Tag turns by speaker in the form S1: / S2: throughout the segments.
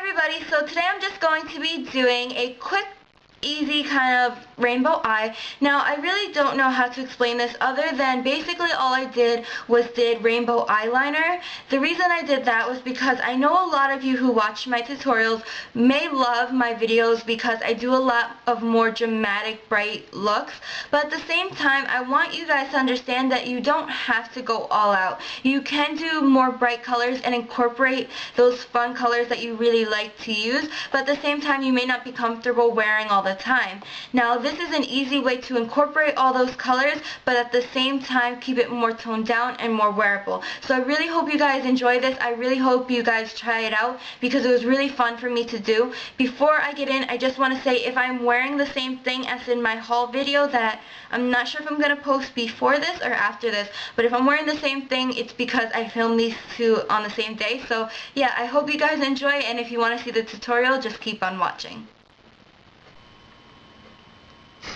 S1: everybody, so today I'm just going to be doing a quick, easy kind of rainbow eye. Now I really don't know how to explain this other than basically all I did was rainbow eyeliner. The reason I did that was because I know a lot of you who watch my tutorials may love my videos because I do a lot of more dramatic bright looks, but at the same time I want you guys to understand that you don't have to go all out. You can do more bright colors and incorporate those fun colors that you really like to use, but at the same time you may not be comfortable wearing all the time. Now this is an easy way to incorporate all those colors, but at the same time keep it more toned down and more wearable. So I really hope you guys enjoy this. I really hope you guys try it out because it was really fun for me to do. Before I get in, I just want to say if I'm wearing the same thing as in my haul video that I'm not sure if I'm going to post before this or after this, but if I'm wearing the same thing, it's because I filmed these two on the same day. So yeah, I hope you guys enjoy, and if you want to see the tutorial, just keep on watching.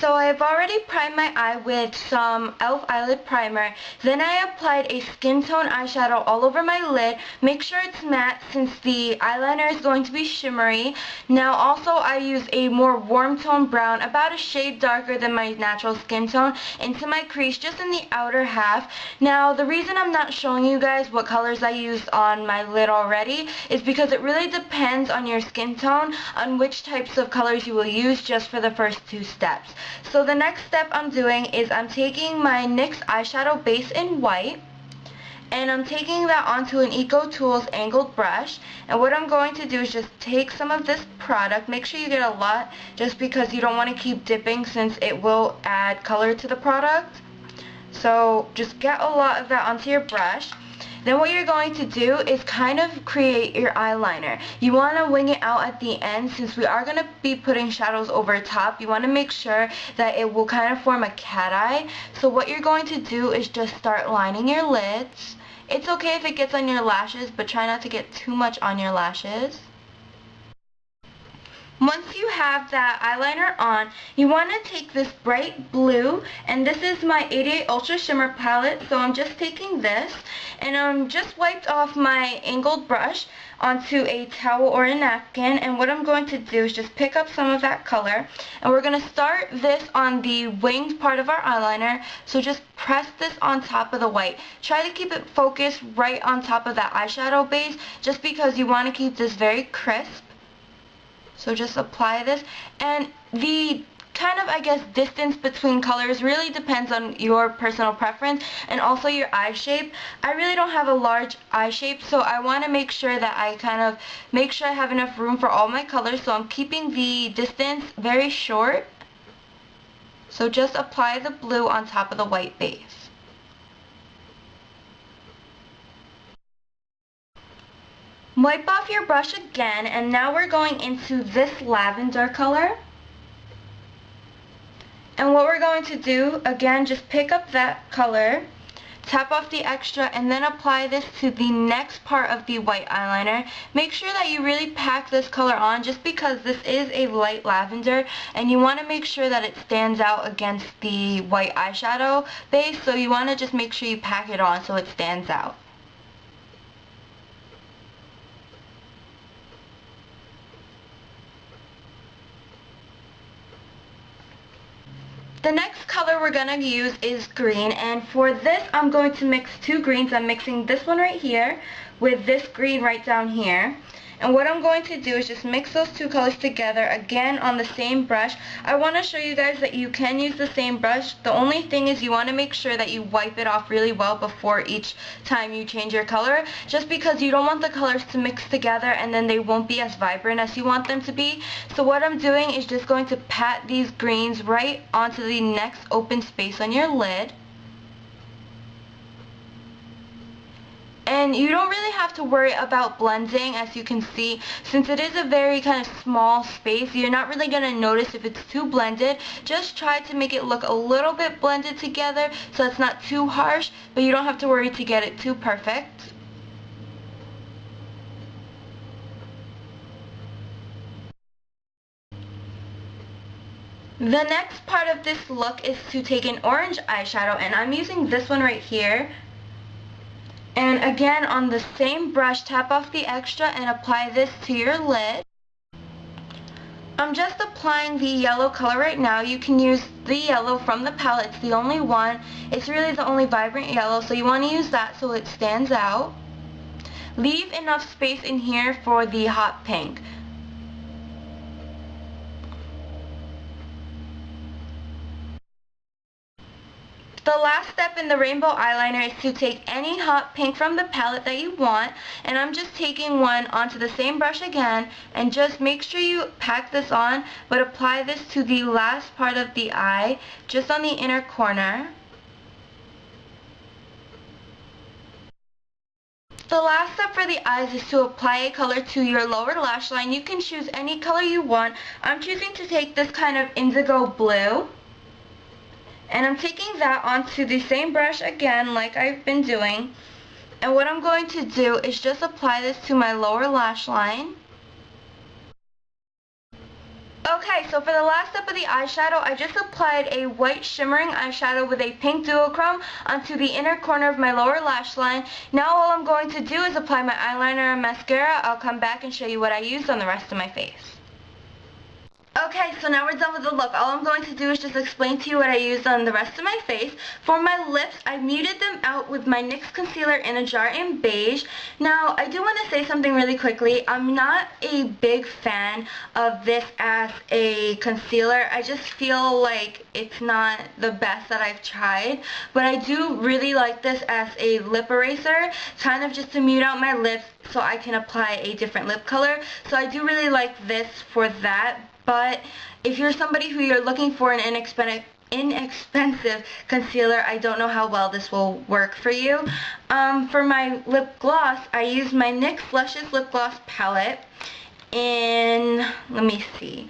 S1: So I've already primed my eye with some e.l.f. eyelid primer. Then I applied a skin tone eyeshadow all over my lid. Make sure it's matte since the eyeliner is going to be shimmery. Now also I use a more warm tone brown, about a shade darker than my natural skin tone, into my crease just in the outer half. Now the reason I'm not showing you guys what colors I used on my lid already is because it really depends on your skin tone on which types of colors you will use just for the first two steps. So the next step I'm doing is I'm taking my NYX eyeshadow base in white, and I'm taking that onto an Eco Tools angled brush, and what I'm going to do is just take some of this product. Make sure you get a lot just because you don't want to keep dipping since it will add color to the product. So just get a lot of that onto your brush. Then what you're going to do is kind of create your eyeliner. You want to wing it out at the end since we are going to be putting shadows over top. You want to make sure that it will kind of form a cat eye. So what you're going to do is just start lining your lids. It's okay if it gets on your lashes, but try not to get too much on your lashes. Once you have that eyeliner on, you want to take this bright blue, and this is my 88 Ultra Shimmer palette, so I'm just taking this, and I'm just wiped off my angled brush onto a towel or a napkin, and what I'm going to do is just pick up some of that color, and we're going to start this on the winged part of our eyeliner, so just press this on top of the white. Try to keep it focused right on top of that eyeshadow base, just because you want to keep this very crisp. So just apply this, and the kind of, I guess, distance between colors really depends on your personal preference and also your eye shape. I really don't have a large eye shape, so I want to make sure that I kind of make sure I have enough room for all my colors, so I'm keeping the distance very short. So just apply the blue on top of the white base. Wipe off your brush again, and now we're going into this lavender color. And what we're going to do, again, just pick up that color, tap off the extra, and then apply this to the next part of the white eyeliner. Make sure that you really pack this color on just because this is a light lavender, and you want to make sure that it stands out against the white eyeshadow base, so you want to just make sure you pack it on so it stands out. The next color we're going to use is green, and for this I'm going to mix two greens. I'm mixing this one right here with this green right down here. And what I'm going to do is just mix those two colors together again on the same brush. I want to show you guys that you can use the same brush. The only thing is you want to make sure that you wipe it off really well before each time you change your color, just because you don't want the colors to mix together and then they won't be as vibrant as you want them to be. So what I'm doing is just going to pat these greens right onto the next open space on your lid. And you don't really have to worry about blending, as you can see, since it is a very kind of small space. You're not really going to notice if it's too blended. Just try to make it look a little bit blended together so it's not too harsh, but you don't have to worry to get it too perfect. The next part of this look is to take an orange eyeshadow, and I'm using this one right here. And again, on the same brush, tap off the extra and apply this to your lid. I'm just applying the yellow color right now. You can use the yellow from the palette. It's the only one. It's really the only vibrant yellow, so you want to use that so it stands out. Leave enough space in here for the hot pink. The last step in the rainbow eyeliner is to take any hot pink from the palette that you want, and I'm just taking one onto the same brush again, and just make sure you pack this on, but apply this to the last part of the eye, just on the inner corner. The last step for the eyes is to apply a color to your lower lash line. You can choose any color you want. I'm choosing to take this kind of indigo blue. And I'm taking that onto the same brush again like I've been doing. And what I'm going to do is just apply this to my lower lash line. Okay, so for the last step of the eyeshadow, I just applied a white shimmering eyeshadow with a pink duochrome onto the inner corner of my lower lash line. Now all I'm going to do is apply my eyeliner and mascara. I'll come back and show you what I used on the rest of my face. Okay, so now we're done with the look. All I'm going to do is just explain to you what I used on the rest of my face. For my lips, I muted them out with my NYX concealer in a jar in beige. Now, I do want to say something really quickly. I'm not a big fan of this as a concealer. I just feel like it's not the best that I've tried. But I do really like this as a lip eraser, kind of just to mute out my lips so I can apply a different lip color. So I do really like this for that. But if you're somebody who you're looking for an inexpensive concealer, I don't know how well this will work for you. For my lip gloss, I used my NYX Luscious Lip Gloss palette in, let me see,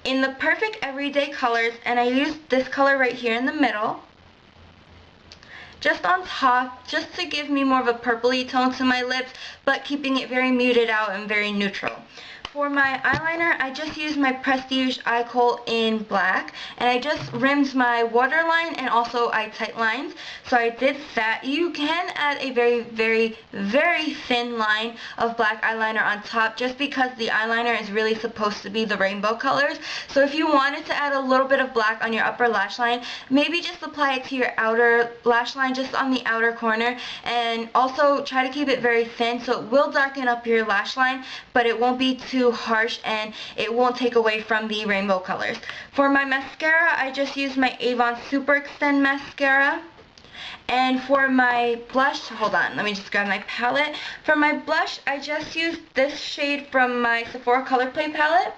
S1: in the Perfect Everyday colors, and I used this color right here in the middle, just on top, just to give me more of a purpley tone to my lips, but keeping it very muted out and very neutral. For my eyeliner, I just used my Prestige Eye Kohl in black, and I just rimmed my waterline and also eye tight lines. So I did that. You can add a very, very, very thin line of black eyeliner on top, just because the eyeliner is really supposed to be the rainbow colors. So if you wanted to add a little bit of black on your upper lash line, maybe just apply it to your outer lash line, just on the outer corner, and also try to keep it very thin so it will darken up your lash line, but it won't be too harsh and it won't take away from the rainbow colors. For my mascara, I just used my Avon Super Extend mascara. And for my blush, hold on, let me just grab my palette. For my blush, I just used this shade from my Sephora Colorplay palette.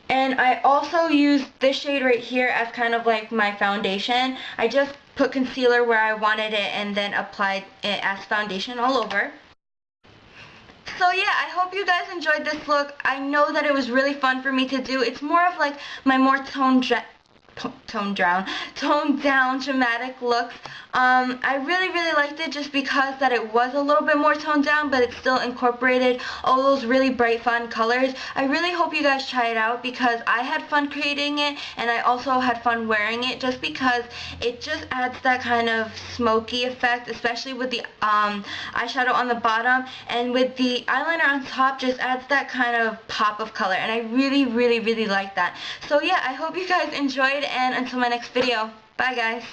S1: And I also used this shade right here as kind of like my foundation. I just put concealer where I wanted it and then applied it as foundation all over. So yeah, I hope you guys enjoyed this look. I know that it was really fun for me to do. It's more of like my more toned down dramatic looks. I really liked it just because that it was a little bit more toned down, but it still incorporated all those really bright fun colors. I really hope you guys try it out because I had fun creating it, and I also had fun wearing it, just because it just adds that kind of smoky effect, especially with the eyeshadow on the bottom, and with the eyeliner on top just adds that kind of pop of color, and I really like that. So yeah, I hope you guys enjoyed, and until my next video, bye guys.